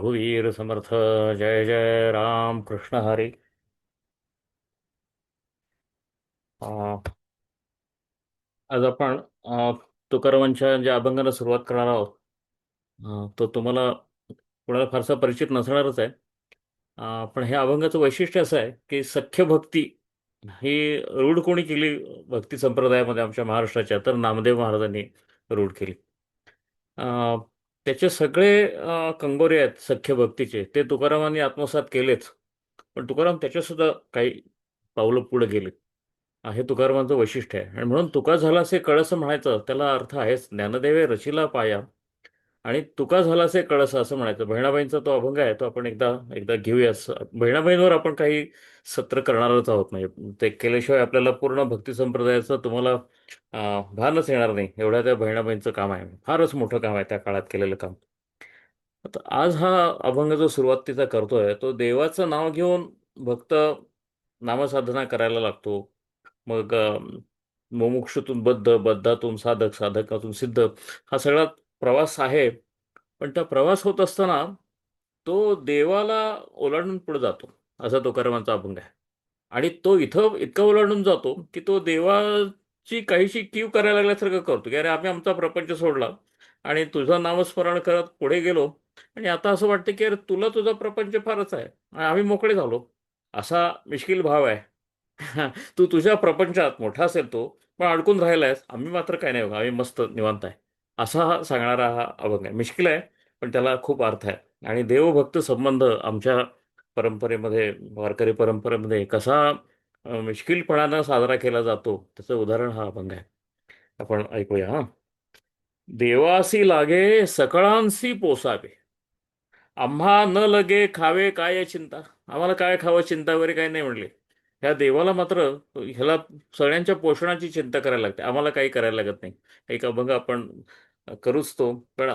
रघुवीर समर्थ. जय जय राम कृष्ण हरी. अं, आज आपण तुकारामांच्या ज्या अभंगाला सुरुवात करणार आहोत, तो तुम्हाला कोणाला फारसा परिचित नसणारच आहे. पण हे अभंगाचं वैशिष्ट्य असं आहे की सख्य भक्ती ही रूढ कोणी केली भक्ती संप्रदायामध्ये आमच्या महाराष्ट्राच्या, तर नामदेव महाराजांनी रूढ केली. अं, त्याचे सगळे कंगोरे आहेत सख्य भक्तीचे, ते तुकारामांनी आत्मसात केलेच. पण तुकाराम त्याच्यासुद्धा काही पावलं पुढे गेले. हे तुकारामांचं वैशिष्ट्य आहे. आणि म्हणून तुका झालासे कळस म्हणायचं, त्याला अर्थ आहेच, ज्ञानदेवे रचिला पाया. आणि तुका झालासे कळस असं म्हणायचं. बहिणाबाईंचा तो अभंग आहे, तो आपण एकदा एकदा घेऊया. बहिणाबाईंवर आपण काही सत्र करणारच आहोत, म्हणजे ते केल्याशिवाय आपल्याला पूर्ण भक्ती संप्रदायाचं तुम्हाला भानच येणार नाही. एवढ्या त्या बहिणाबाईंचं काम आहे, फारच मोठं काम आहे त्या काळात केलेलं काम. आता आज हा अभंग जो सुरुवातीचा करतोय, तो देवाचं नाव घेऊन भक्त नामसाधना करायला लागतो. मग मुमुक्षुतून बद्ध, बद्धातून साधक, साधकातून सिद्ध, हा सगळा प्रवास आहे. पण त्या प्रवास होत असताना तो देवाला ओलांडून पुढे जातो, असा तुकारामांचा अभंग आहे. आणि तो इथं इतका ओलांडून जातो की तो देवाची काहीशी कीव करायला लागल्यासारखं करतो, की अरे आम्ही आमचा प्रपंच सोडला आणि तुझं नामस्मरण करत पुढे गेलो, आणि आता असं वाटतं की अरे तुला तुझा प्रपंच फारच आहे आणि आम्ही मोकळे झालो, असा मिश्किल भाव आहे. तू तुझ्या प्रपंचात मोठा असेल तो, पण अडकून राहिलायस, आम्ही मात्र काय नाही बघा, आम्ही मस्त निवांत आहे, असा हा सांगणारा हा अभंग आहे. मिश्किल आहे, पण त्याला खूप अर्थ आहे. आणि देवभक्त संबंध आमच्या परंपरेमध्ये, वारकरी परंपरेमध्ये कसा मिश्किलपणानं साजरा केला जातो, त्याचं उदाहरण हा अभंग आहे. आपण ऐकूया हा. देवासी लागे सकळांसी पोसावे, आम्हा न लगे खावे काय चिंता. आम्हाला काय खावं चिंता वगैरे काही नाही म्हणले. ह्या देवाला मात्र ह्याला सगळ्यांच्या पोषणाची चिंता करायला लागते, आम्हाला काही करायला लागत नाही. एक अभंग आपण करूच तो. पण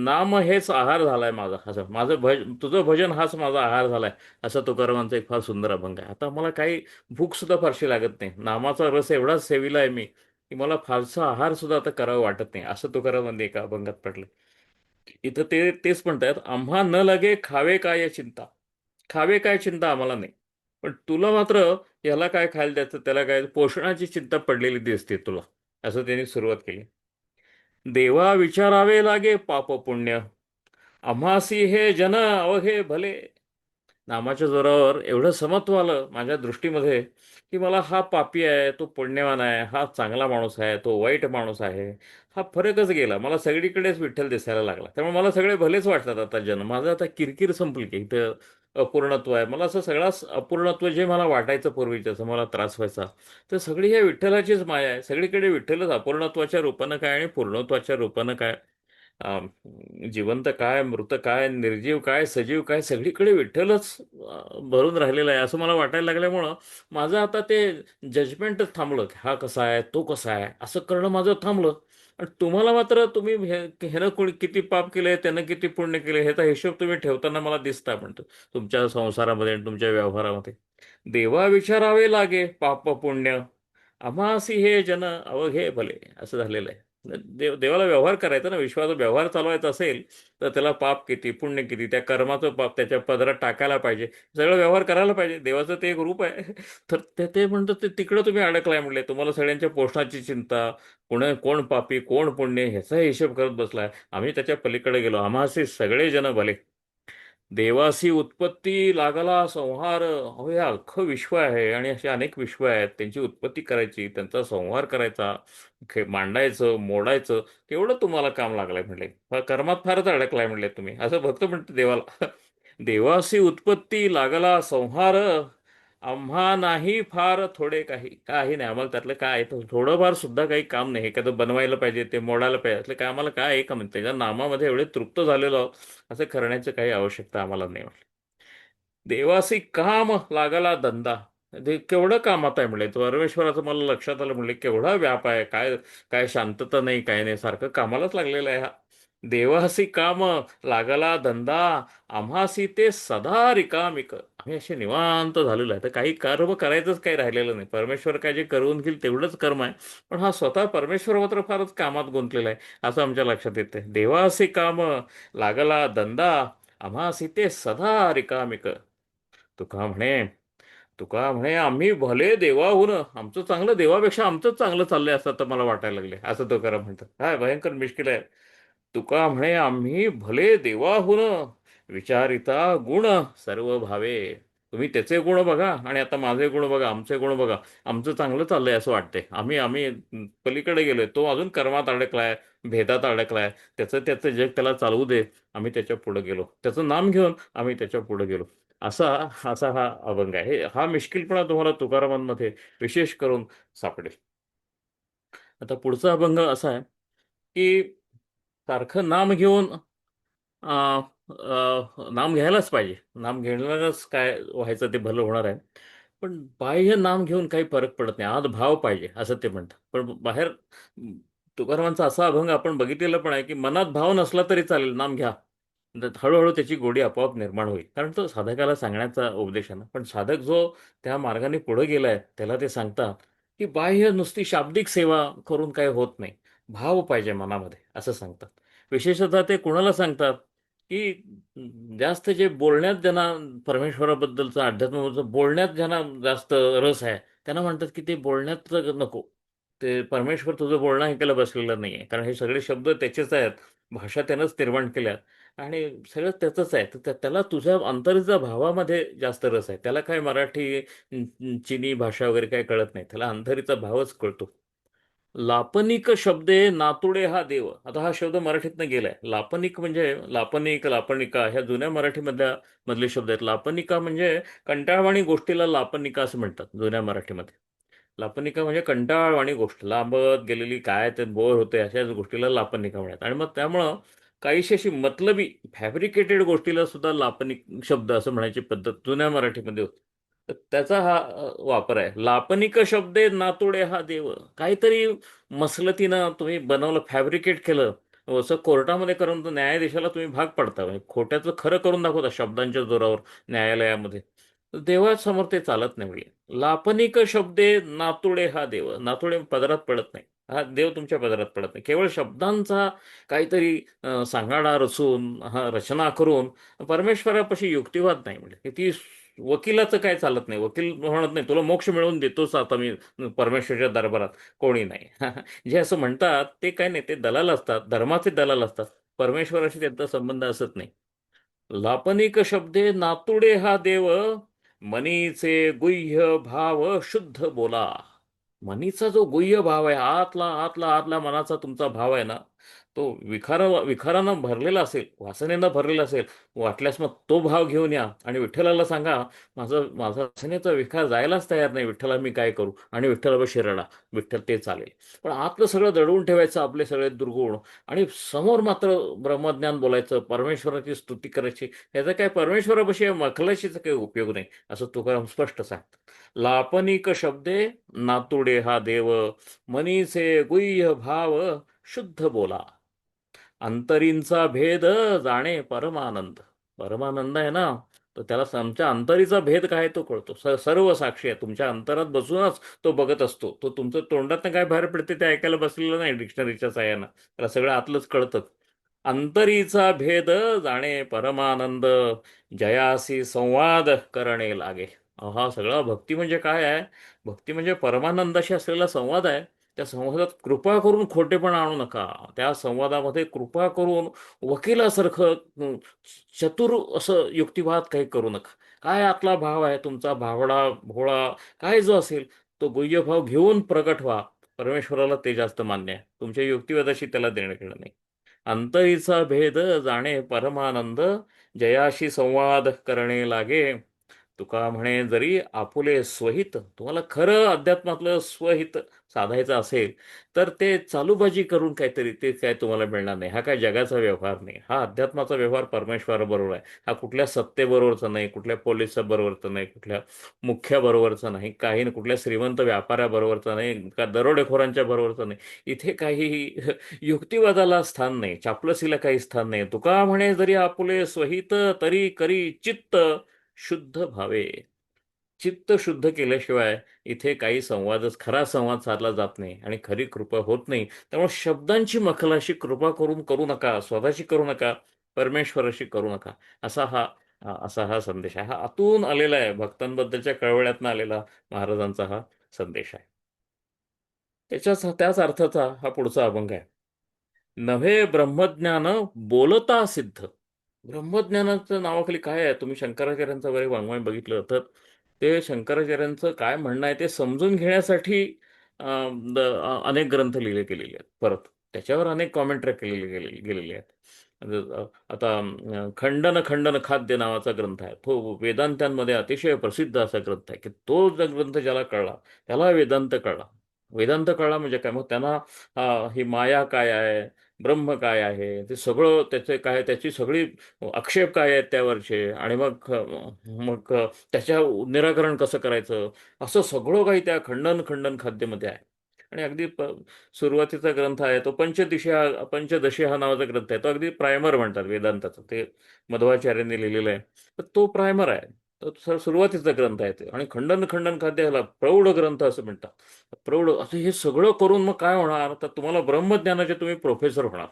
नाम हेच आहार झालाय माझा, असं माझं तुझं भजन हाच माझा आहार झालाय, असा तुकारामांचा एक फार सुंदर अभंग आहे. आता मला काही भूक सुद्धा फारशी लागत नाही, नामाचा रस एवढाच सेविला आहे मी की मला फारसा आहार सुद्धा आता करावं वाटत नाही, असं तुकारामांनी एका अभंगात पडलं. इथं तेच म्हणतात, आम्हा न लगे खावे काय चिंता. खावे काय चिंता आम्हाला नाही, पण तुला मात्र याला काय खायला द्यायचं, त्याला काय पोषणाची चिंता पडलेली दिसते तुला, असं त्यांनी सुरुवात केली. देवा विचारावे लागे पाप पुण्य, आम्हासी हे जन अवघे भले. नामाच्या जोरावर एवढं समत्व आलं माझ्या दृष्टीमध्ये की मला हा पापी आहे, तो पुण्यवान आहे, हा चांगला माणूस आहे, तो वाईट माणूस आहे, हा फरकच गेला. मला सगळीकडेच विठ्ठल दिसायला लागला, त्यामुळे मला सगळे भलेच वाटतात. आता माझं आता किरकिर संपली की इथं अपूर्णत्व आहे. मला असं सगळा अपूर्णत्व जे मला वाटायचं पूर्वीचं, असं मला त्रास व्हायचा, तर सगळी ह्या विठ्ठलाचीच माया आहे. सगळीकडे विठ्ठलच, अपूर्णत्वाच्या रूपानं काय आणि पूर्णत्वाच्या रूपानं काय, जिवंत काय, मृत काय, निर्जीव काय, सजीव काय, सगळीकडे विठ्ठलच भरून राहिलेला आहे, असं मला वाटायला लागल्यामुळं माझं आता ते जजमेंटच थांबलं की हा कसा आहे, तो कसा आहे, असं करणं माझं थांबलं. आणि तुम्हाला मात्र तुम्ही ह्यानं कोणी किती पाप केले, त्यानं किती पुण्य केले, ह्याचा हिशोब तुम्ही ठेवताना मला दिसता म्हणतो, तुमच्या संसारामध्ये आणि तुमच्या व्यवहारामध्ये. देवा विचारावे लागे पाप पुण्य, आम्हासी हे जन अवघे भले, असं झालेलं आहे. देवाला व्यवहार करायचा ना, विश्वाचा व्यवहार चालवायचा असेल तर त्याला पाप किती पुण्य किती, त्या कर्माचं पाप त्याच्या पदरात टाकायला पाहिजे, सगळं व्यवहार करायला पाहिजे. देवाचं ते एक रूप आहे. तर ते ते म्हणतात ते तिकडं तुम्ही अडकलाय म्हणले, तुम्हाला सगळ्यांच्या पोषणाची चिंता, कोण पापी कोण पुण्य ह्याचा हिशोब करत बसलाय. आम्ही त्याच्या पलीकडे गेलो, आम्हासी सगळे जन भले. देवासी उत्पत्ती लागला संहार. अहो हे अख्खं विश्व आहे आणि असे अनेक विश्व आहेत, त्यांची उत्पत्ती करायची, त्यांचा संहार करायचा, मांडायचं मोडायचं, केवढं तुम्हाला काम लागलंय म्हणले, कर्मात फारच अडकलाय म्हणले तुम्ही, असं भक्त म्हणते देवाला. देवासी उत्पत्ती लागला संहार, आम्हा नाही फार थोडे काही, काही नाही आम्हाला त्यातलं काय, थोडंफार सुद्धा काही काम नाही. एखादं बनवायला पाहिजे, ते मोडायला पाहिजे, असलं काय आम्हाला काय आहे का म्हणते, त्याच्या नामामध्ये एवढे तृप्त झालेलो आहोत, असं करण्याची काही आवश्यकता आम्हाला नाही. देवासी काम लागला धंदा. ते केवढं कामात आहे म्हणले, परमेश्वराचं मला लक्षात आलं म्हणले, केवढा व्याप आहे, काय काय शांतता नाही, काय नाही, सारखं कामालाच लागलेलं आहे हा. देवासी काम लागला धंदा, आम्हासी ते सदा रिकामिक. आम्ही असे निवांत झालेलो आहे, तर काही कर्म करायचंच काही राहिलेलं नाही. परमेश्वर काय जे करून घेईल तेवढंच कर्म आहे, पण हा स्वतः परमेश्वर मात्र फारच कामात गुंतलेला आहे, असं आमच्या लक्षात येते. देवासी काम लागला धंदा, आम्हा सीते सदा रिकामिक. तुका म्हणे तुका म्हणे आम्ही भले देवाहून, आमचं चांगलं देवापेक्षा आमचंच चांगलं चाललंय असं तर मला वाटायला लागले, असं तुकाराम म्हणतात. काय भयंकर मिश्किल आहे. तुका म्हणे आम्ही भले देवाहून, विचारिता गुण सर्व भावे. तुम्ही त्याचे गुण बघा आणि आता माझे गुण बघा, आमचे गुण बघा. आमचं चांगलं चाललंय असं वाटतंय. आम्ही आम्ही पलीकडे गेलोय, तो अजून कर्मात अडकलाय, भेदात अडकलाय. त्याचं त्याचं जग त्याला चालवू दे. आम्ही त्याच्या पुढे गेलो, त्याचं नाम घेऊन आम्ही त्याच्या पुढे गेलो. असा असा हा अभंग आहे. हा मिश्किलपणा तुम्हाला तुकारामांमध्ये विशेष करून सापडेल. आता पुढचा अभंग असा आहे की सारखं नाम घेऊन अ, नाम घ्यायलाच पाहिजे. नाम घेणारच काय व्हायचं ते भलं होणार आहे. पण बाह्य नाम घेऊन काही फरक पडत नाही, आत भाव पाहिजे असं ते म्हणतात. पण बाहेर तुकारामांचा असा अभंग आपण बघितलेला पण आहे की मनात भाव नसला तरी चालेल, नाम घ्या. हळूहळू त्याची गोडी आपोआप निर्माण होईल. कारण तो साधकाला सांगण्याचा उपदेश आहे ना. पण साधक जो त्या मार्गाने पुढे गेलाय त्याला ते सांगतात की बाह्य नुसती शाब्दिक सेवा करून काही होत नाही, भाव पाहिजे मनामध्ये असं सांगतात. विशेषतः ते कुणाला सांगतात की जास्त जे बोलण्यात ज्यांना परमेश्वराबद्दलचं अध्यात्माबद्दल बोलण्यात ज्यांना जास्त रस आहे त्यांना म्हणतात की ते बोलण्यात नको. ते परमेश्वर तुझं बोलणं ऐकायला बसलेलं नाहीये, कारण हे सगळे शब्द त्याचेच आहेत. भाषा त्यानंच निर्माण केल्या आणि सगळं त्याचंच आहे. तर त्याला तुझ्या अंतर्जा भावामध्ये जास्त रस आहे. त्याला काय मराठी चिनी भाषा वगैरे काय कळत नाही, त्याला अंतरीचा भावच कळतो. लापनिक शब्दे नातुडे हा देव. आता हा शब्द मराठीतनं गेलाय. लापनिक म्हणजे लापनिक, लापणिका ह्या जुन्या मराठीमधल्या मधले शब्द आहेत. लापनिका म्हणजे कंटाळवाणी गोष्टीला लापनिका असं म्हणतात जुन्या मराठीमध्ये. लापनिका म्हणजे कंटाळवाणी गोष्ट, लांबत गेलेली, काय ते बोर होते अशाच गोष्टीला लापनिका म्हणतात. आणि मग त्यामुळं काहीशी अशी मतलबी फॅब्रिकेटेड गोष्टीला सुद्धा लापनिक शब्द असं म्हणायची पद्धत जुन्या मराठीमध्ये होती. तर त्याचा हा वापर आहे. लापनिक शब्दे नातोडे हा देव. काहीतरी मसलतीनं तुम्ही बनवलं, फॅब्रिकेट केलं, असं कोर्टामध्ये करून तर न्यायाधीशाला तुम्ही भाग पडता. म्हणजे खोट्याचं खरं करून दाखवता शब्दांच्या जोरावर न्यायालयामध्ये. तर देवासमोर ते चालत नाही. म्हणजे लापनिक शब्दे नातुडे हा देव. नातुडे पदरात पडत नाही, हा देव तुमच्या पदरात पडत नाही. केवळ शब्दांचा काहीतरी सांगाडा रचून, हा रचना करून परमेश्वरापाशी युक्तिवाद नाही. म्हणजे ती वकिलाचं काय चालत नाही. वकील म्हणत नाही तुला मोक्ष मिळवून देतोच आता मी परमेश्वराच्या दरबारात. कोणी नाही. जे असं म्हणतात ते काय नाही, ते दलाल असतात, धर्माचे दलाल असतात. परमेश्वराशी त्यांचा संबंध असत नाही. लापनिक शब्दे नातुडे हा देव, मनीचे गुह्य भाव शुद्ध बोला. मनीचा जो गुह्य भाव आहे, आतला आतला आतला मनाचा तुमचा भाव आहे ना, तो विखारानं भरलेला असेल, वासनेनं भरलेला असेल. वाटल्यास मग तो भाव घेऊन या आणि विठ्ठलाला सांगा, माझा वासनेचा विखार जायलाच तयार नाही, विठ्ठला मी काय करू. आणि विठ्ठलापाशी रडा, विठ्ठल ते चालेल. पण आतलं सगळं दडवून ठेवायचं, आपले सगळे दुर्गुण, आणि समोर मात्र ब्रह्मज्ञान बोलायचं, परमेश्वराची स्तुती करायची. याचा काय परमेश्वरापाशी मखलाशीचा काही उपयोग नाही, असं तुकाराम स्पष्ट सांगतात. लापनिक शब्दे नातुडे हा देव, मनीचे गुह्य भाव शुद्ध बोला. अंतरींचा भेद जाणे परमानंद. परमानंद आहे ना, तर त्याला आमच्या अंतरीचा भेद काय आहे तो कळतो. सर्व साक्षी आहे, तुमच्या अंतरात बसूनच तो बघत असतो. तो तुमचं तोंडातनं काय बाहेर पडते ते ऐकायला बसलेलं नाही डिक्शनरीच्या साह्यानं, त्याला सगळं आतलंच कळतं. अंतरीचा भेद जाणे परमानंद, जयासी संवाद करणे लागे. हा सगळा भक्ती म्हणजे काय आहे? भक्ती म्हणजे परमानंदाशी असलेला संवाद आहे. त्या संवादात कृपा करून खोटेपणा आणू नका. त्या संवादामध्ये कृपा करून वकिलासारखं चतुर असं युक्तिवाद काही करू नका. काय आतला भाव आहे तुमचा, भावडा भोळा काय जो असेल, तो गुह्यभाव घेऊन प्रगट व्हा. परमेश्वराला ते जास्त मान्य आहे, तुमच्या युक्तिवादाशी त्याला देणं घेणं नाही. अंतरीचा भेद जाणे परमानंद, जयाशी संवाद करणे लागे. तुका म्हणे जरी आपुले स्वहित, तुम्हाला खरं अध्यात्मातलं स्वहित साधायचं असेल तर ते चालूबाजी करून काहीतरी ते काय तुम्हाला मिळणार नाही. हा काय जगाचा व्यवहार नाही, हा अध्यात्माचा व्यवहार परमेश्वराबरोबर आहे. हा कुठल्या सत्तेबरोबरचा नाही, कुठल्या पोलिसा बरोबरचा नाही, कुठल्या मुख्याबरोबरचा नाही, काही नाही, कुठल्या श्रीमंत व्यापाऱ्याबरोबरचा नाही, का दरोडेखोरांच्या बरोबरचा नाही. इथे काही युक्तिवादाला स्थान नाही, चापलसीला काही स्थान नाही. तुका म्हणे जरी आपुले स्वहित, तरी करी चित्त शुद्ध भावे. चित्त शुद्ध केल्याशिवाय इथे काही संवादच, खरा संवाद साधला जात नाही आणि खरी कृपा होत नाही. त्यामुळे शब्दांची मखलाशी कृपा करून करू नका, स्वतःची करू नका. परमेश्वराशी करू नका. असा हा संदेश आहे. हा आतून आलेला आहे, भक्तांबद्दलच्या कळवळ्यातनं आलेला महाराजांचा हा संदेश आहे. त्याच अर्थाचा हा पुढचा अभंग आहे. नव्हे ब्रह्मज्ञान बोलता सिद्ध. ब्रह्मज्ञानाच्या नावाखाली काय आहे? तुम्ही शंकराचार्यांचं वगैरे वाङ्मय बघितलं तर ते शंकराचार्यांचं काय म्हणणं आहे ते समजून घेण्यासाठी अनेक ग्रंथ लिहिले गेलेले आहेत. परत त्याच्यावर अनेक कॉमेंट्री गेलेली आहेत. आता खंडन खंडन खाद्य नावाचा ग्रंथ आहे. तो वेदांतांमध्ये अतिशय प्रसिद्ध असा ग्रंथ आहे की तो जर ग्रंथ ज्याला कळला त्याला वेदांत कळला. वेदांत कळला म्हणजे काय? मग त्यांना ही माया काय आहे, ब्रह्म काय आहे, ते सगळं त्याचे काय, त्याची सगळी आक्षेप काय आहेत त्यावरचे, आणि मग त्याच्या निराकरण कसं करायचं, असं सगळं काही त्या खंडन खंडन खाद्यमध्ये आहे. आणि अगदी सुरुवातीचा ग्रंथ आहे तो पंचदशी हा नावाचा ग्रंथ आहे. तो अगदी प्रायमर म्हणतात वेदांताचं, ते मध्वाचार्यांनी लिहिलेलं आहे. तर तो प्रायमर आहे. तो सुरुवातीचा ग्रंथ आहे ते. आणि खंडन खंडन खाद्य ह्याला प्रौढ ग्रंथ असं म्हणतात. प्रौढ असं हे सगळं करून मग काय होणार? तर तुम्हाला ब्रह्मज्ञानाचे तुम्ही प्रोफेसर होणार.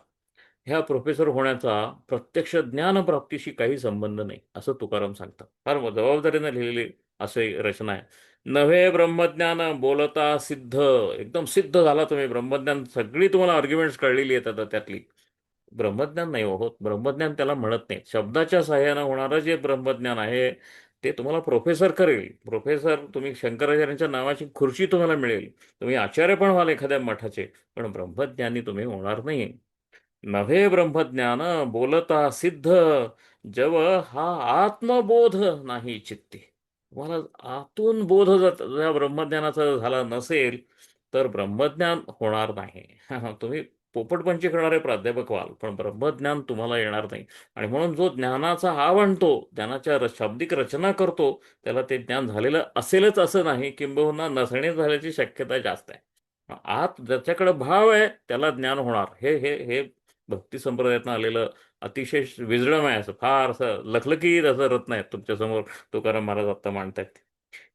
ह्या प्रोफेसर होण्याचा प्रत्यक्ष ज्ञानप्राप्तीशी काही संबंध नाही, असं तुकाराम सांगतात. फार जबाबदारीने लिहिलेली असे रचना आहे. नव्हे ब्रह्मज्ञान बोलता सिद्ध. एकदम सिद्ध झाला तुम्ही ब्रह्मज्ञान, सगळी तुम्हाला आर्ग्युमेंट्स कळलेली आहेत आता त्यातली. ब्रह्मज्ञान नाही होत. ब्रह्मज्ञान त्याला म्हणत नाही. शब्दाच्या सहाय्यानं होणारं जे ब्रह्मज्ञान आहे ते तुम्हाला प्रोफेसर करेल. प्रोफेसर, तुम्ही शंकराचार्यांच्या नावाची खुर्ची तुम्हाला मिळेल, तुम्ही आचार्य पण व्हाल एखाद्या मठाचे, पण ब्रह्मज्ञानी तुम्ही होणार नाही. नव्हे ब्रह्मज्ञान बोलता सिद्ध, जव हा आत्मबोध नाही चित्ती. तुम्हाला आतून बोध जर या ब्रह्मज्ञानाचा झाला नसेल तर ब्रह्मज्ञान होणार नाही. तुम्ही पोपटपंची करणारे प्राध्यापक व्हाल, पण ब्रह्मज्ञान तुम्हाला येणार नाही. आणि म्हणून जो ज्ञानाचा हाव आणतो, ज्ञानाच्या शाब्दिक रचना करतो, त्याला ते ज्ञान झालेलं असेलच असं नाही, किंबहुना नसणे झाल्याची शक्यता जास्त आहे. आत ज्याच्याकडे भाव आहे त्याला ज्ञान होणार. हे हे हे भक्ती संप्रदायातनं आलेलं अतिशय विजडम आहे. असं फार असं लखलखीत असं रत्न आहे तुमच्यासमोर तुकाराम महाराज आत्ता मांडतायत.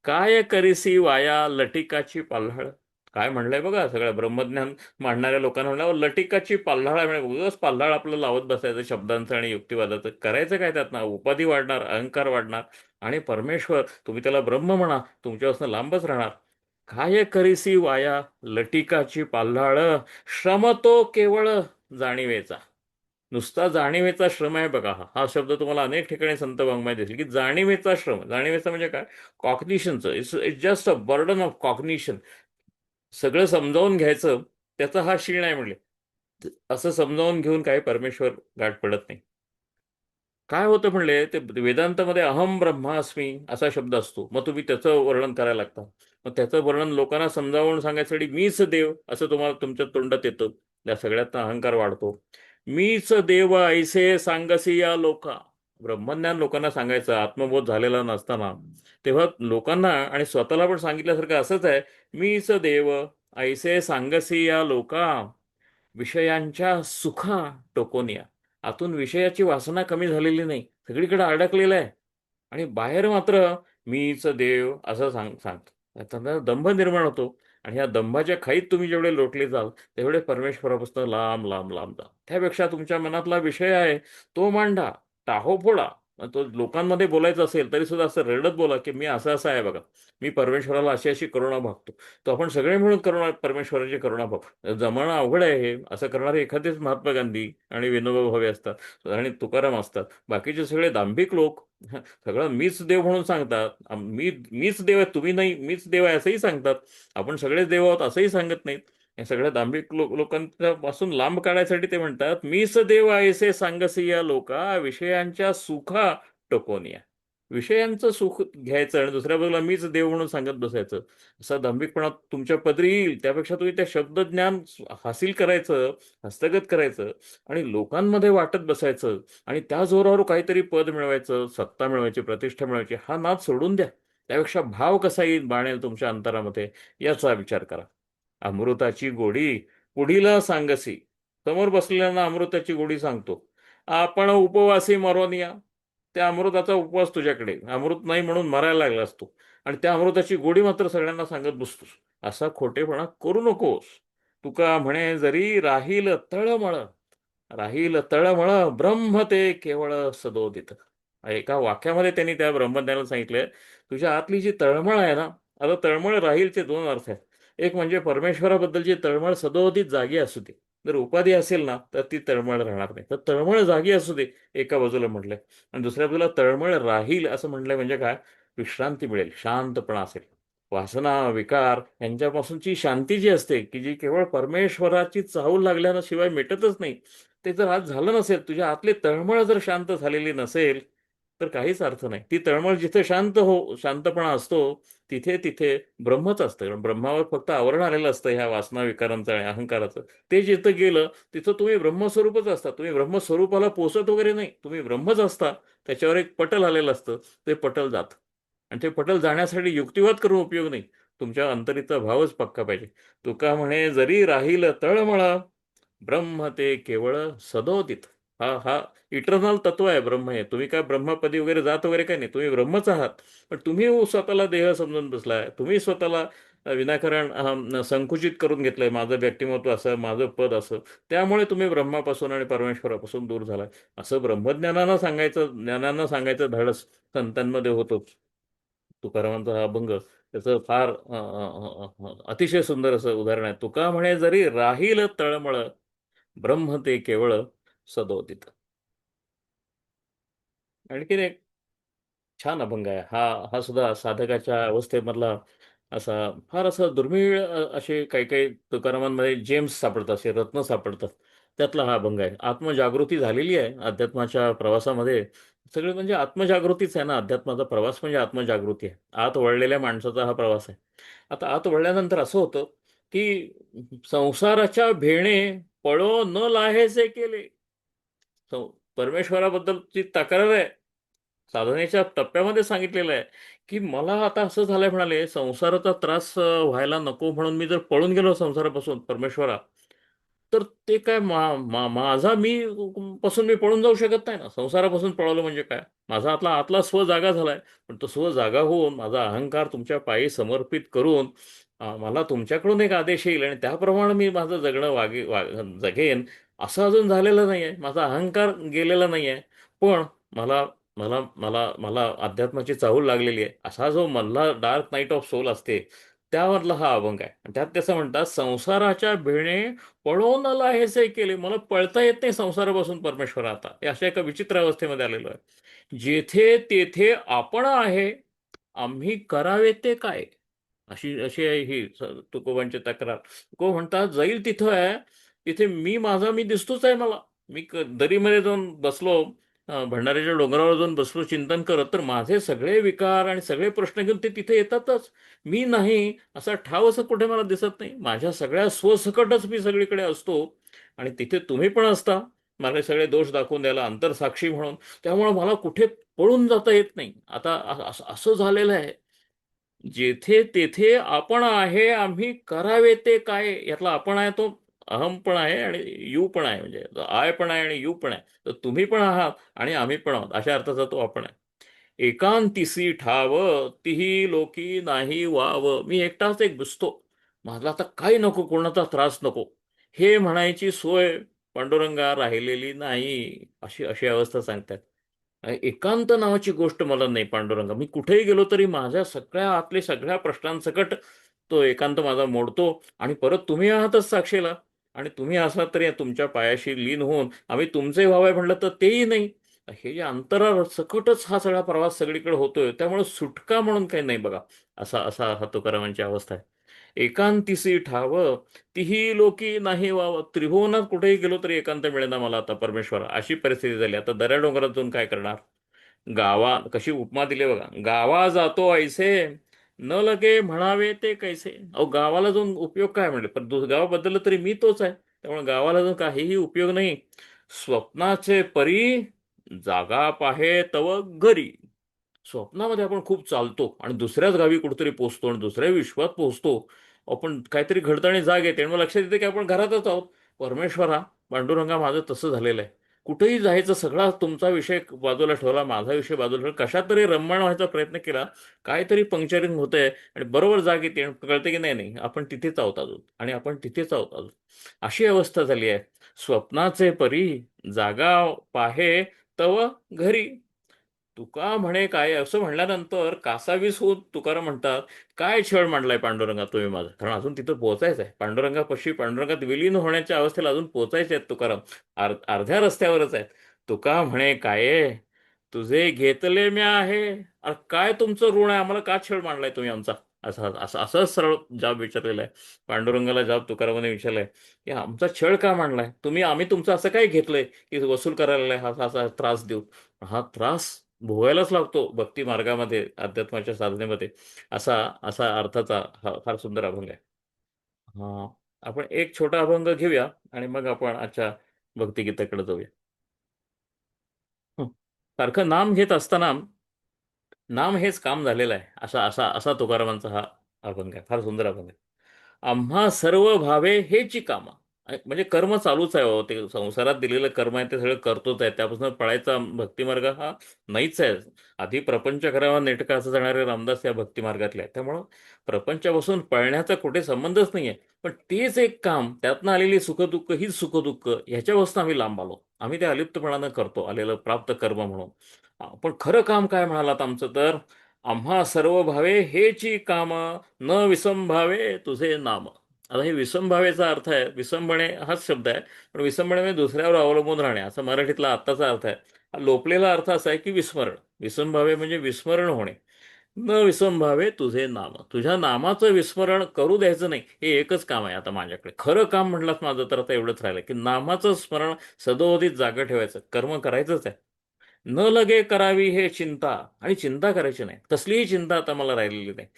काय करीसी वाया लटिकाची पाल्हळ. काय म्हणलंय बघा, सगळ्या ब्रह्मज्ञान मांडणाऱ्या लोकांना म्हणलं, लटिकाची पाल्हळ म्हणजे उगाच पाल्हळ आपलं लावत बसायचं शब्दांचं आणि युक्तिवादाचं. करायचं काय त्यातनं? उपाधी वाढणार, अहंकार वाढणार, आणि परमेश्वर तुम्ही त्याला ब्रह्म म्हणा, तुमच्यापासून लांबच राहणार. काय करीसी वाया लटिकाची पाल्हाळ, श्रम तो केवळ जाणीवेचा. नुसता जाणीवेचा श्रम आहे बघा. हा शब्द तुम्हाला अनेक ठिकाणी संत वाङ्मयात दिसेल की जाणीवेचा श्रम. जाणीवेचा म्हणजे काय? कॉग्निशनचं. It's just a burden of cognition. सगळं समजावून घ्यायचं, त्याचा हा शीण आहे म्हणले. असं समजावून घेऊन काही परमेश्वर गाठ पडत नाही. काय होतं म्हणले, ते वेदांतामध्ये अहम ब्रह्मास्मी असा शब्द असतो. मग तुम्ही त्याचं वर्णन करायला लागतं. मग त्याचं वर्णन लोकांना समजावून सांगायसाठी मीच देव असं तुम्हाला तुमच्या तोंडात येतं. त्या सगळ्यात अहंकार वाढतो. मीच देव ऐसे सांगसी या लोका. ब्रह्मज्ञान लोकांना सांगायचं आत्मबोध झालेला नसताना, तेव्हा लोकांना आणि स्वतःला पण सांगितल्यासारखं असंच आहे. मीच देव ऐसे सांगसी या लोका, विषयांच्या सुखा टोकोनिया. आतून विषयाची वासना कमी झालेली नाही, सगळीकडे अडकलेलं आहे. आणि बाहेर मात्र मीच देव असं सांगतो. त्यांना दंभ निर्माण होतो. आणि ह्या दंभाच्या खाईत तुम्ही जेवढे लोटले जाल तेवढे परमेश्वरापासून लांब लांब लांब जा. त्यापेक्षा तुमच्या मनातला विषय आहे तो मांडा, टाहो फोडा. तो लोकांमध्ये बोलायचं असेल तरी सुद्धा असं रडत बोला की मी असं असं आहे बघा, मी परमेश्वराला अशी अशी करुणा भागतो. तो आपण सगळे मिळून करुणा, परमेश्वराची करुणा भाग जमणं अवघड आहे. हे असं करणारे एखादेच महात्मा गांधी आणि विनोबा भावे असतात आणि तुकाराम असतात. बाकीचे सगळे दांभिक लोक सगळं मीच देव म्हणून सांगतात. मीच देव आहे, तुम्ही नाही, मीच देव आहे असंही सांगतात. आपण सगळेच देव आहोत असंही सांगत नाहीत. या सगळ्या दांभिक लोकांच्या पासून लांब काढायसाठी ते म्हणतात मीच देव ऐसे सांगसी या लोका, विषयांच्या सुखा टकोनिया. विषयांचं सुख घ्यायचं आणि दुसऱ्या बाजूला मीच देव म्हणून सांगत बसायचं, असा दांभिकपणा तुमच्या पदरी येईल. त्यापेक्षा तुम्ही त्या शब्दज्ञान हासिल करायचं, हस्तगत करायचं आणि लोकांमध्ये वाटत बसायचं, आणि त्या जोरावर काहीतरी पद मिळवायचं, सत्ता मिळवायची, प्रतिष्ठा मिळवायची, हा नाद सोडून द्या. त्यापेक्षा भाव कसा येईल, बाणेल तुमच्या अंतरामध्ये, याचा विचार करा. अमृताची गोडी पुढीला सांगसी. समोर बसलेल्यांना अमृताची गोडी सांगतो. आपण उपवासी मरोनिया. त्या अमृताचा उपवास तुझ्याकडे, अमृत नाही म्हणून मरायला लागला असतो, आणि त्या अमृताची गोडी मात्र सगळ्यांना सांगत बसतोस. असा खोटेपणा करू नकोस. तुका म्हणे जरी राहील तळमळ, राहील तळमळ ब्रह्म ते केवळ सदोदित. एका वाक्यामध्ये त्यांनी त्या ब्रह्मज्ञानाला सांगितलंय, तुझ्या आतली जी तळमळ आहे ना, आता तळमळ राहीलचे दोन अर्थ आहेत. एक म्हणजे परमेश्वराबद्दलची तळमळ सदोदित जागी असू दे. जर उपाधी असेल ना, तर ती तळमळ राहणार नाही. तर तळमळ जागी असू दे, एका बाजूला म्हटलंय. आणि दुसऱ्या बाजूला तळमळ राहील असं म्हटलंय म्हणजे काय? विश्रांती मिळेल, शांतपणा असेल. वासना, विकार यांच्यापासूनची शांती जी असते, की जी केवळ परमेश्वराची चाहूल लागल्यानं शिवाय मिटतच नाही. ते जर आज झालं नसेल, तुझ्या आतली तळमळ जर शांत झालेली नसेल, तर काहीच अर्थ नाही. ती तळमळ जिथे शांतपणा असतो, तिथे तिथे ब्रह्मच असतं. कारण ब्रह्मावर फक्त आवरण आलेलं असतं ह्या वासना, विकारांचं आणि अहंकाराचं. ते जिथं गेलं, तिथं तुम्ही ब्रह्मस्वरूपच असता. तुम्ही ब्रह्मस्वरूपाला पोचत वगैरे नाही. तुम्ही ब्रह्मच असता. त्याच्यावर एक पटल आलेलं असतं. ते पटल जातं. आणि ते पटल जाण्यासाठी युक्तिवाद करून उपयोग नाही. तुमच्या अंतरीचा भावच पक्का पाहिजे. तुका म्हणे जरी राहील तळमळ, ब्रह्म ते केवळ सदोदित. हा इटर्नल तत्व आहे ब्रह्म हे. तुम्ही काय ब्रह्मपदी वगैरे जात वगैरे काही नाही. तुम्ही ब्रह्मच आहात. पण तुम्ही स्वतःला देह समजून बसलाय. तुम्ही स्वतःला विनाकारण संकुचित करून घेतलंय. माझं व्यक्तिमत्व असं, माझं पद असं. त्यामुळे तुम्ही ब्रह्मापासून आणि परमेश्वरापासून दूर झालाय. असं ज्ञानानं सांगायचं धाडस संतांमध्ये होतं. तुकारामांचा हा अभंग त्याचं फार अतिशय सुंदर असं उदाहरण आहे. तुका म्हणे जरी राहील तळमळ, ब्रह्म ते केवळ सदोदित. आणखीन एक छान अभंग आहे हा. हा सुद्धा साधकाच्या अवस्थेमधला असा फार असं दुर्मिळ असे काही काही तुकारामांमध्ये जेम्स सापडतात, असे रत्न सापडतात. त्यातला हा अभंग आहे. आत्मजागृती झालेली आहे अध्यात्माच्या प्रवासामध्ये. सगळे म्हणजे आत्मजागृतीच आहे ना. अध्यात्माचा प्रवास म्हणजे आत्मजागृती आहे. आत वळलेल्या माणसाचा हा प्रवास आहे. आता आत वळल्यानंतर असं होतं की संसाराच्या भेणे पळो न लाहेसे केले. परमेश्वराबद्दलची तक्रार आहे. साधनेच्या टप्प्यामध्ये सांगितलेलं आहे, की मला आता असं झालंय म्हणाले, संसाराचा त्रास व्हायला नको म्हणून मी जर पळून गेलो संसारापासून परमेश्वरा, तर ते काय माझा मी पासून मी पळून जाऊ शकत नाही ना. संसारापासून पळवलं म्हणजे काय? माझा आतला आतला स्व जागा झालाय. पण तो स्व जागा होऊन माझा अहंकार तुमच्या पायी समर्पित करून मला तुमच्याकडून एक आदेश येईल आणि त्याप्रमाणे मी माझं जगणं जगेन, असं अजून झालेलं नाहीये. माझा अहंकार गेलेला नाहीये. पण मला मला मला मला अध्यात्माची चाहूल लागलेली आहे. असा जो मधला डार्क नाईट ऑफ सोल असते, त्यामधला हा अभंग आहे. आणि त्यात त्याचं म्हणतात, संसाराच्या भेणे पळून हेसे केले. मला पळता येत नाही संसारापासून परमेश्वर आता. हे अशा एका विचित्र अवस्थेमध्ये आलेलो आहे. जेथे तेथे आपण आहे, आम्ही करावे ते काय? अशी अशी आहे ही तुकोबांची तक्रार. तुकोबा म्हणतात, जाईल तिथं आहे, तिथे मी दिसतोच आहे मला. दरीमध्ये जाऊन बसलो, भंडाऱ्याच्या डोंगरावर जाऊन बसलो चिंतन करत, तर माझे सगळे विकार आणि सगळे प्रश्न घेऊन ते तिथे येतातच. मी नाही असा ठाव असं कुठे मला दिसत नाही. माझ्या सगळ्या स्वसकटच मी सगळीकडे असतो आणि तिथे तुम्ही पण असता. मला सगळे दोष दाखवून द्यायला अंतरसाक्षी म्हणून. त्यामुळे मला कुठे पळून जाता येत नाही. आता असं झालेलं आहे. जेथे तेथे आपण आहे, आम्ही करावे ते काय? यातला आपण आहे तो अहम पण आहे आणि यू पण आहे. म्हणजे आय पण आहे आणि यू पण आहे. तर तुम्ही पण आहात आणि आम्ही पण आहोत, अशा अर्थाचा तो आपण आहे. एकांतिसी ठाव, तिही लोकी नाही वाव. मी एकटाच एक बसतो. मला आता काही नको, कोणाचा त्रास नको, हे म्हणायची सोय पांडुरंगा राहिलेली नाही. अशी अशी अवस्था सांगतात. एकांत नावाची गोष्ट मला नाही पांडुरंगा. मी कुठेही गेलो तरी माझ्या सगळ्या आतले सगळ्या प्रश्नांसकट तो एकांत माझा मोडतो आणि परत तुम्ही आहातच साक्षीला. आणि तुम्ही असाल तरी तुमच्या पायाशी लीन होऊन आम्ही तुमचे व्हावे म्हणलं तर तेही नाही. हे जे अंतरा सकटच हा सगळा प्रवास सगळीकडे होतोय, त्यामुळे सुटका म्हणून काही नाही बघा. असा असा हा तुकारामांची अवस्था आहे. एकांतिसी ठाव, तीही लोकी नाही वाव. त्रिभुवनात कुठेही गेलो तरी एकांत मिळेना मला आता परमेश्वर, अशी परिस्थिती झाली. आता दऱ्या डोंगरात जाऊन काय करणार? कशी उपमा दिली बघा. गावा जातो ऐसे, न लगे म्हणावे ते कैसे. अहो, गावाला जाऊन उपयोग काय म्हणले? पण गाव बदललं तरी मी तोच आहे. त्यामुळे गावाला जाऊन काहीही उपयोग नाही. स्वप्नाचे परी, जागा पाहे तव घरी. स्वप्नामध्ये आपण खूप चालतो आणि दुसऱ्याच गावी कुठेतरी पोहोचतो आणि दुसऱ्या विश्वात पोहोचतो. आपण काहीतरी घडतं आणि जाग येते आणि मग लक्षात येते की आपण घरातच आहोत. परमेश्वरा, पांडुरंगा, माझं तसं झालेलं आहे. कुठेही जायचं, सगळा तुमचा विषय बाजूला ठेवला, माझा विषय बाजूला ठेवला, कशात तरी रममाण व्हायचा प्रयत्न केला, काहीतरी पंक्चरिंग होतंय आणि बरोबर जाग येते, कळते की नाही नाही आपण तिथेच आहोत अजून आणि आपण तिथेच आहोत अजून. अशी अवस्था झाली आहे. स्वप्नाचे परी जागा पाहे तव घरी. तुका म्हणे काय असं म्हणल्यानंतर कासावीस होत तुकाराम म्हणतात, काय छळ मांडलाय पांडुरंगा तुम्ही माझा. कारण अजून तिथं पोहोचायचं आहे, पांडुरंगापाशी पांडुरंगात विलीन होण्याच्या अवस्थेला अजून पोहोचायचे आहेत तुकाराम. अर्ध्या रस्त्यावरच आहेत. तुका म्हणे काय तुझे घेतले म्या आहे. अरे काय तुमचं ऋण आहे, आम्हाला का छळ मांडलाय तुम्ही आमचा. असं असं असंच सरळ जाब विचारलेला आहे. पांडुरंगाला जाब तुकारामाने विचारलाय की आमचा छळ का मांडलाय तुम्ही, आम्ही तुमचं असं काय घेतलंय की वसूल करायला हा असा त्रास देऊ. हा त्रास भोगायलाच लागतो भक्ती मार्गामध्ये, अध्यात्माच्या साधनेमध्ये. असा असा अर्थाचा हा फार सुंदर अभंग आहे. हा, आपण एक छोटा अभंग घेऊया आणि मग आपण आजच्या भक्तिगीताकडे जाऊया. हं. सारखं नाम घेत असताना नाम हेच काम झालेलं आहे, असा असा असा तुकारामांचा हा अभंग आहे. फार सुंदर अभंग आहे. आम्हा सर्व भावे हेची कामा. म्हणजे कर्म चालूच आहे हो, ते संसारात दिलेलं कर्म आहे ते सगळं करतोच आहे. त्यापासून पळायचा भक्तिमार्ग हा नाहीच आहे. आधी प्रपंच करावा नेटका असं जाणारे रामदास या भक्तिमार्गातले आहेत. त्यामुळं प्रपंचापासून पळण्याचा कुठे संबंधच नाही आहे. पण तेच एक काम, त्यातनं आलेली सुखदुःख हीच सुखदुःख, ह्याच्यापासून आम्ही लांब आलो. आम्ही ते अलिप्तपणानं करतो आलेलं प्राप्त कर्म म्हणून. पण खरं काम काय म्हणालात आमचं तर, आम्हा सर्व भावे हेची काम, न विसंभावे तुझे नाम. आता हे विसंभावेचा अर्थ आहे, विसंबणे हाच शब्द आहे, पण विसंबणे म्हणजे दुसऱ्यावर अवलंबून राहणे असा मराठीतला आत्ताचा अर्थ आहे. हा लोपलेला अर्थ असा आहे की विस्मरण. विसंभावे म्हणजे विस्मरण होणे. न विसंभावे तुझे नाम, तुझ्या नामाचं विस्मरण करू द्यायचं नाही, हे एकच काम आहे आता माझ्याकडे. खरं काम म्हटलंच माझं तर आता एवढंच राहिलं की नामाचं स्मरण सदोदित जागं ठेवायचं, कर्म करायचंच आहे. न लगे करावी हे चिंता, आणि चिंता करायची नाही, कसलीही चिंता आता मला राहिलेली नाही.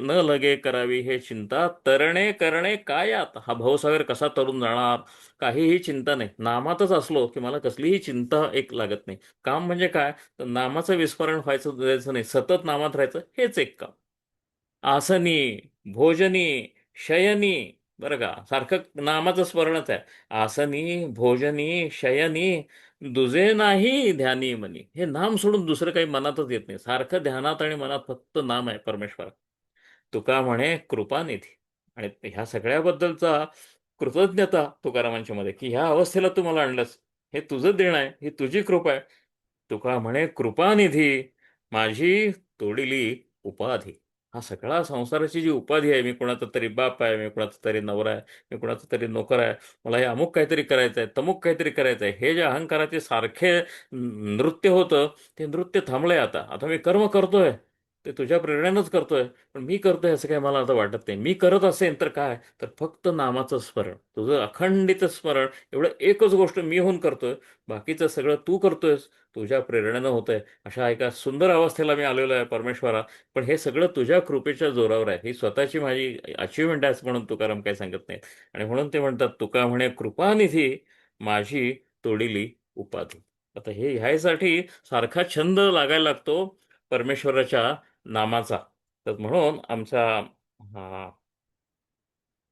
न लगे करावी हे चिंता, तरणे करणे काय आता. हा भवसागर कसा तरून जाणार, काहीही चिंता नाही. नामातच असलो की मला कसलीही चिंता एक लागत नाही. काम म्हणजे काय, तर नामाचं विस्मरण व्हायचं द्यायचं नाही, सतत नामात राहायचं, हेच एक काम. आसनी, भोजनी, शयनी. बरं का, सारखं नामाचं स्मरणच आहे. आसनी, भोजनी, शयनी, दुजे नाही ध्यानी मनी. हे नाम सोडून दुसरं काही मनातच येत नाही. सारखं ध्यानात आणि मनात फक्त नाम आहे परमेश्वर. तुका म्हणे कृपानिधी. आणि ह्या सगळ्याबद्दलचा कृतज्ञता तुकारामांच्या मध्ये, की ह्या अवस्थेला तू मला आणलंस, हे तुझं देणं आहे, ही तुझी कृपा आहे. तुका म्हणे कृपानिधी, माझी तोडिली उपाधी. हा सगळा संसाराची जी उपाधी आहे, मी कोणाचा तरी बाप आहे, मी कोणाचा तरी नवरा आहे, मी कोणाचा तरी नोकर आहे, मला हे अमुक काहीतरी करायचं आहे, तमुक काहीतरी करायचं आहे, हे जे अहंकाराचे सारखे नृत्य होतं, ते नृत्य थांबलंय आता. आता मी कर्म करतोय, ते तुझ्या प्रेरणेनंच करतोय. पण मी करतोय असं काही मला आता वाटत नाही. मी करत असेन तर काय, तर फक्त नामाचं स्मरण, तुझं अखंडित स्मरण, एवढं एकच गोष्ट मी होऊन करतोय. बाकीचं सगळं तू करतोयस, तुझ्या प्रेरणेनं होतंय. अशा एका सुंदर अवस्थेला मी आलेलो आहे परमेश्वरा. पण हे सगळं तुझ्या कृपेच्या जोरावर आहे. ही स्वतःची माझी अचिव्हमेंट आहे असं म्हणून तुकाराम काही सांगत नाहीत. आणि म्हणून ते म्हणतात, तुका म्हणे कृपानिधी, माझी तोडिली उपाधी. आता हे ह्यासाठी सारखा छंद लागायला लागतो परमेश्वराच्या नामाचा. तर म्हणून आमचा हा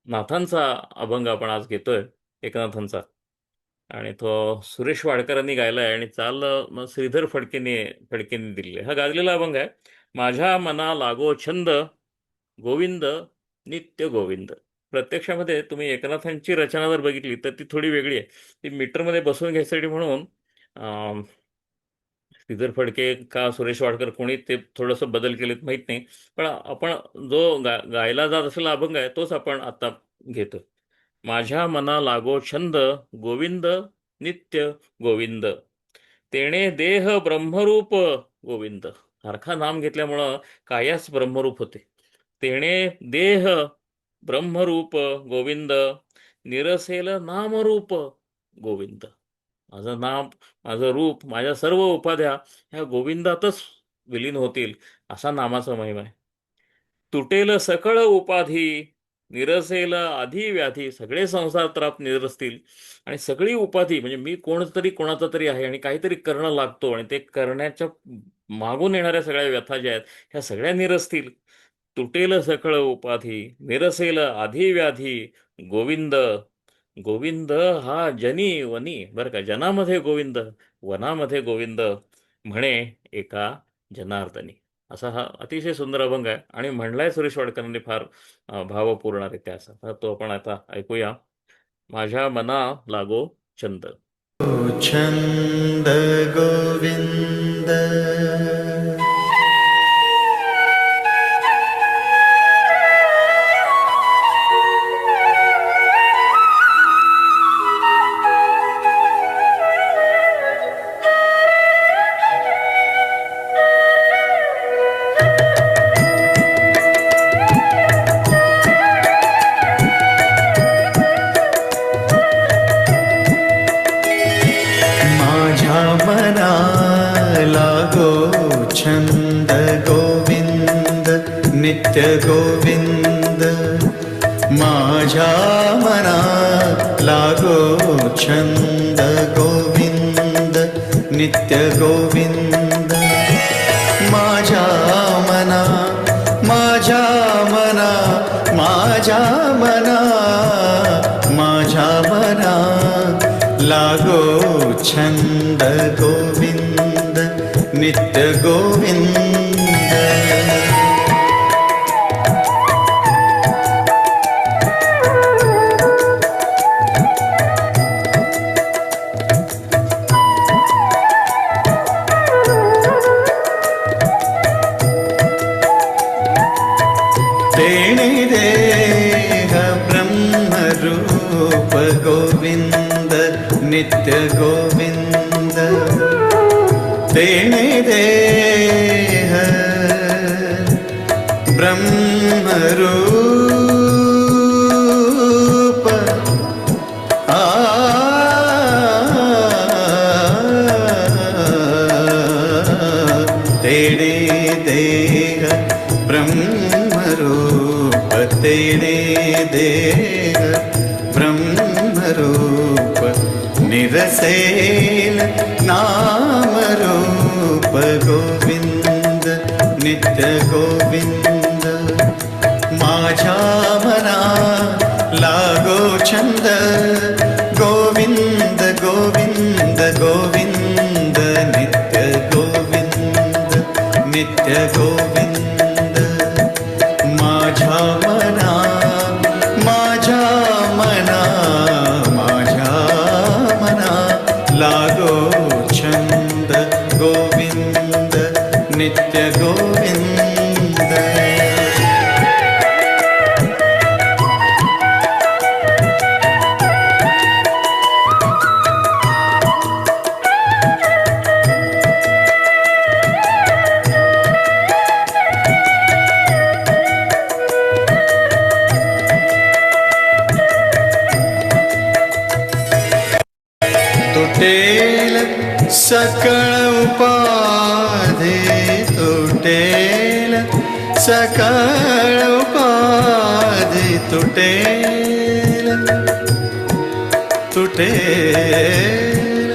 नाथांचा अभंग आपण आज घेतोय, एकनाथांचा. आणि तो सुरेश वाडकरांनी गायला आहे, आणि चाल मग श्रीधर फडकेंनी दिलेली आहे. हा गाजलेला अभंग आहे. माझ्या मना लागो छंद, गोविंद नित्य गोविंद. प्रत्यक्षामध्ये तुम्ही एकनाथांची रचना जर बघितली तर ती थोडी वेगळी आहे. ती मीटरमध्ये बसवून घ्यायसाठी म्हणून श्रीधर फडके का सुरेश वाडकर कोणी ते थोडंसं बदल केलेत माहीत नाही. पण आपण जो गायला जात असलेला अभंग आहे तोच आपण आता घेतो. माझ्या मना लागो छंद, गोविंद नित्य गोविंद. तेणे देह ब्रह्मरूप गोविंद. सारखा नाम घेतल्यामुळं कायास ब्रह्मरूप होते. तेणे देह ब्रह्मरूप गोविंद, निरसेल नामरूप गोविंद. माझं नाम, माझं रूप, माझ्या सर्व उपाध्या ह्या गोविंदातच विलीन होतील, असा नामाचा महिमा आहे. तुटेल सकळ उपाधी, निरसेल आधी व्याधी. सगळे संसार त्राप निरसतील, आणि सगळी उपाधी म्हणजे मी कोणतरी कोणाचा तरी आहे आणि काहीतरी करणं लागतो, आणि ते करण्याच्या मागून येणाऱ्या सगळ्या व्यथा ज्या आहेत ह्या सगळ्या निरसतील. तुटेल सकळ उपाधी, निरसेल आधी व्याधी गोविंद. गोविंद हा जनी वनी. बरं का, जनामध्ये गोविंद, वनामध्ये गोविंद, म्हणे एका जनार्दनी. असा हा अतिशय सुंदर अभंग आहे, आणि म्हणलाय सुरेश वाडकरांनी फार भावपूर्ण रित्या. असा तर तो आपण आता ऐकूया. माझ्या मना लागो छंद. छंद गोविंद छंद गोविंद नित्य गोविंद माझ्या मना लागो छंद गोविंद नित्य गोविंद माझ्या मना माझ्या मना माझ्या मना माझ्या मना लागो छंद गोविंद नित्य गोविंद. तेणे देह ब्रह्मरूप गोविंद नित्य गोविंद तेणे देह ब्रह्मरूप तेणे देह ब्रह्मरूप तेणे देह ब्रह्मरूप निरसेल नामरूप गोविंद नित्य गोविंद माझ्या मना लागो छंद गोविंद गोविंद गोविंद नित्य गोविंद नित्य गोविंद माझ्या मना माझ्या मना माझ्या मना लागो छंद गोविंद नित्य गोविंद. तुटेल सकळ उपाधी तुटेल सकळ उपाधी तुटेल तुटेल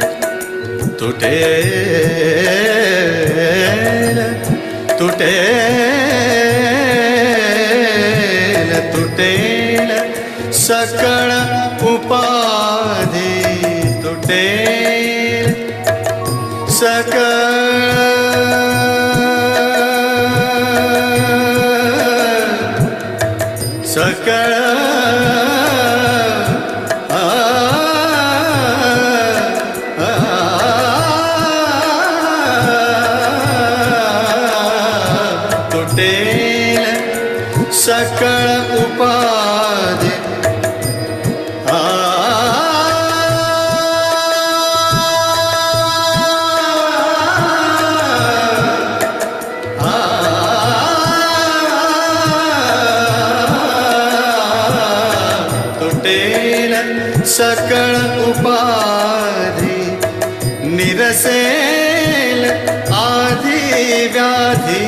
तुटेल तुटेल तुटेल सकळ उपाधी तुटेल सकळ सकळ तुटेल सकळ उपाधी सकळ उपाधी निरसेल आधी व्याधी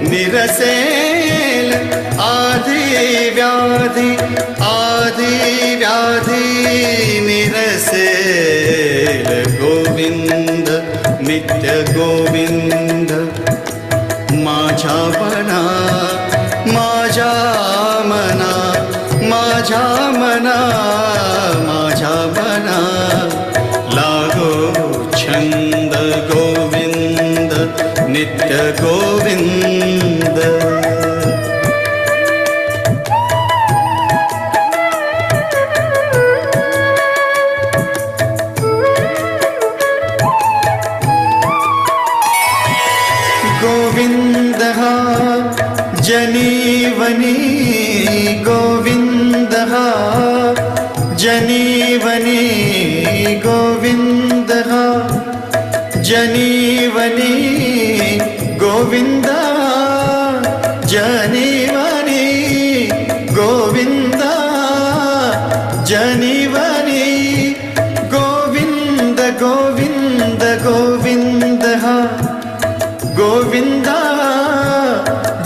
निरसेल आधी व्याधी आधी व्याधी निरसेल गोविंद नित्य गोविंद माझ्या मना माझ्या मना माझ्या मना माझ्या मना लागो छंद गोविंद नित्य गोविंद. गोविन्दः जनीवनी गोविन्दः जनीवनी गोविन्दः जनीवनी गोविन्द जनीवनी गोविन्द जनीवनी गोविन्द गोविन्द गोविन्दः गोविन्द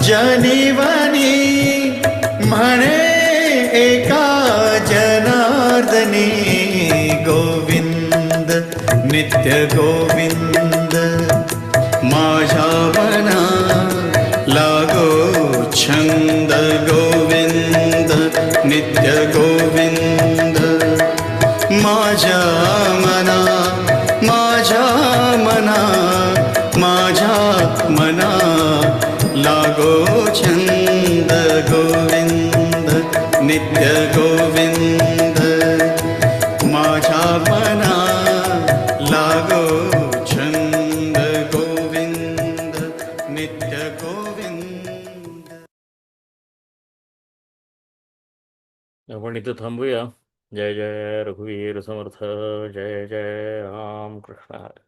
जनीवनी म्हणे एका जनार्दनी गोविन्द नित्य गोविन्द माझ्या मना लागो छंद गोविन्द नित्य गोविन्द माझ्या मना लागो छंद गोविन्द नित्य गोविन्द माझ्या मना लागो छंद गोविन्द नित्य गोविन्द. आपण इथं थांबूया. जय जय रघुवीर समर्थ. जय जय राम कृष्ण हरी.